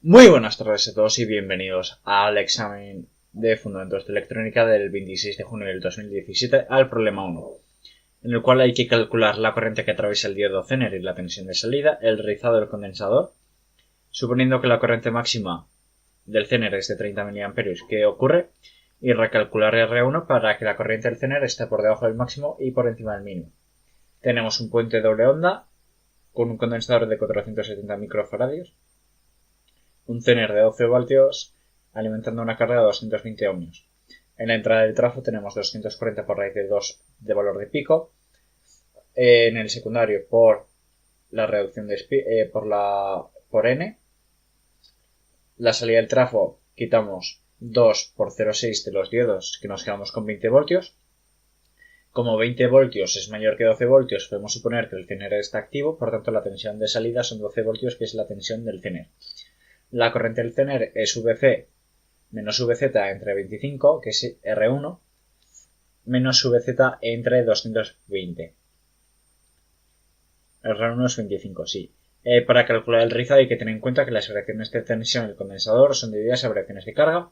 Muy buenas tardes a todos y bienvenidos al examen de Fundamentos de Electrónica del 26 de junio del 2017 al problema 1, en el cual hay que calcular la corriente que atraviesa el diodo Zener y la tensión de salida, el rizado del condensador, suponiendo que la corriente máxima del Zener es de 30 mA, ¿qué ocurre? Y recalcular R1 para que la corriente del Zener esté por debajo del máximo y por encima del mínimo. Tenemos un puente doble onda con un condensador de 470 microfarads, un Zener de 12 voltios alimentando una carga de 220 ohmios. En la entrada del trafo tenemos 240 por raíz de 2 de valor de pico. En el secundario por la reducción de por N. La salida del trafo quitamos 2 por 0,6 de los diodos, que nos quedamos con 20 voltios. Como 20 voltios es mayor que 12 voltios, podemos suponer que el Zener está activo, por tanto la tensión de salida son 12 voltios, que es la tensión del Zener. La corriente del Zener es VC menos VZ entre 25, que es R1, menos VZ entre 220. R1 es 25, sí. Para calcular el rizado hay que tener en cuenta que las variaciones de tensión del condensador son debidas a variaciones de carga.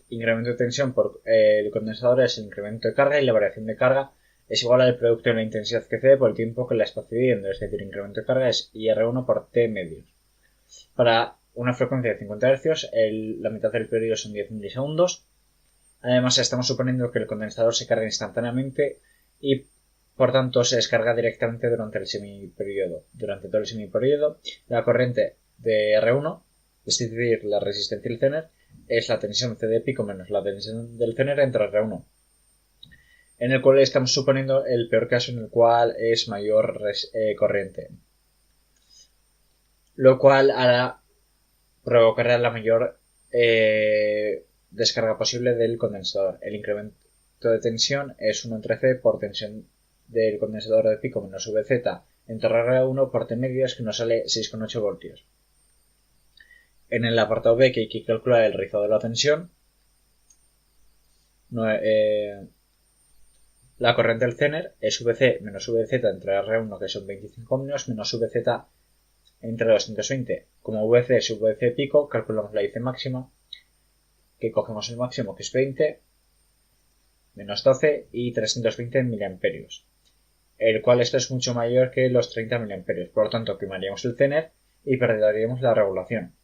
Incremento de tensión por el condensador es el incremento de carga y la variación de carga es igual al producto de la intensidad que cede por el tiempo que la espacio dividiendo, es decir, incremento de carga es IR1 por T medios. Para una frecuencia de 50 Hz, la mitad del periodo son 10 milisegundos. Además, estamos suponiendo que el condensador se carga instantáneamente y, por tanto, se descarga directamente durante el semiperiodo. Durante todo el semiperiodo, la corriente de R1, es decir, la resistencia del Zener, es la tensión C de pico menos la tensión del Zener entre R1. En el cual estamos suponiendo el peor caso en el cual es mayor corriente, lo cual provocará la mayor descarga posible del condensador. El incremento de tensión es 1 entre C por tensión del condensador de pico menos VZ entre R1 por T medios, que nos sale 6,8 voltios. En el apartado B, que hay que calcular el rizado de la tensión, la corriente del Zener es VC menos VZ entre R1, que son 25 ohmios, menos VZ entre 220. Como VC es VC pico, calculamos la IC máxima, que cogemos el máximo, que es 20, menos 12 y 320 miliamperios, el cual esto es mucho mayor que los 30 miliamperios. Por lo tanto, quemaríamos el Zener y perderíamos la regulación.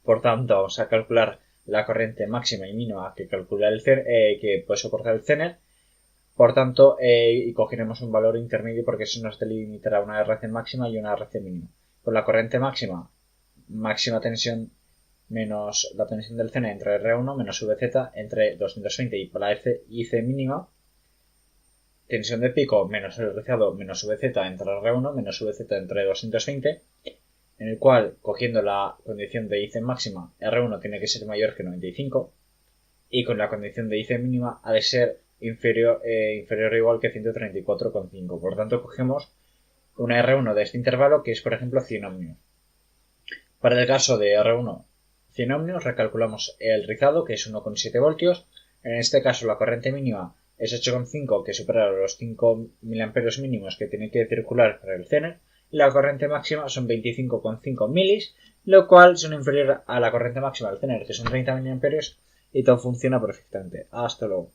Por tanto, vamos a calcular la corriente máxima y mínima que calcula que puede soportar el Zener. Por tanto, y cogeremos un valor intermedio porque eso nos delimitará una RC máxima y una RC mínima. Con la corriente máxima tensión menos la tensión del Zener entre R1 menos VZ entre 220, y por la IC mínima, tensión de pico menos el rizado menos VZ entre R1 menos VZ entre 220, en el cual, cogiendo la condición de IC máxima, R1 tiene que ser mayor que 95, y con la condición de IC mínima ha de ser inferior o igual que 134,5. Por tanto, cogemos una R1 de este intervalo, que es, por ejemplo, 100 ohmios. Para el caso de R1 100 ohmios, recalculamos el rizado, que es 1,7 voltios. En este caso, la corriente mínima es 8,5, que supera los 5 miliamperios mínimos que tiene que circular para el Zener. Y la corriente máxima son 25,5 milis, lo cual son inferior a la corriente máxima del Zener, que son 30 miliamperios, y todo funciona perfectamente. Hasta luego.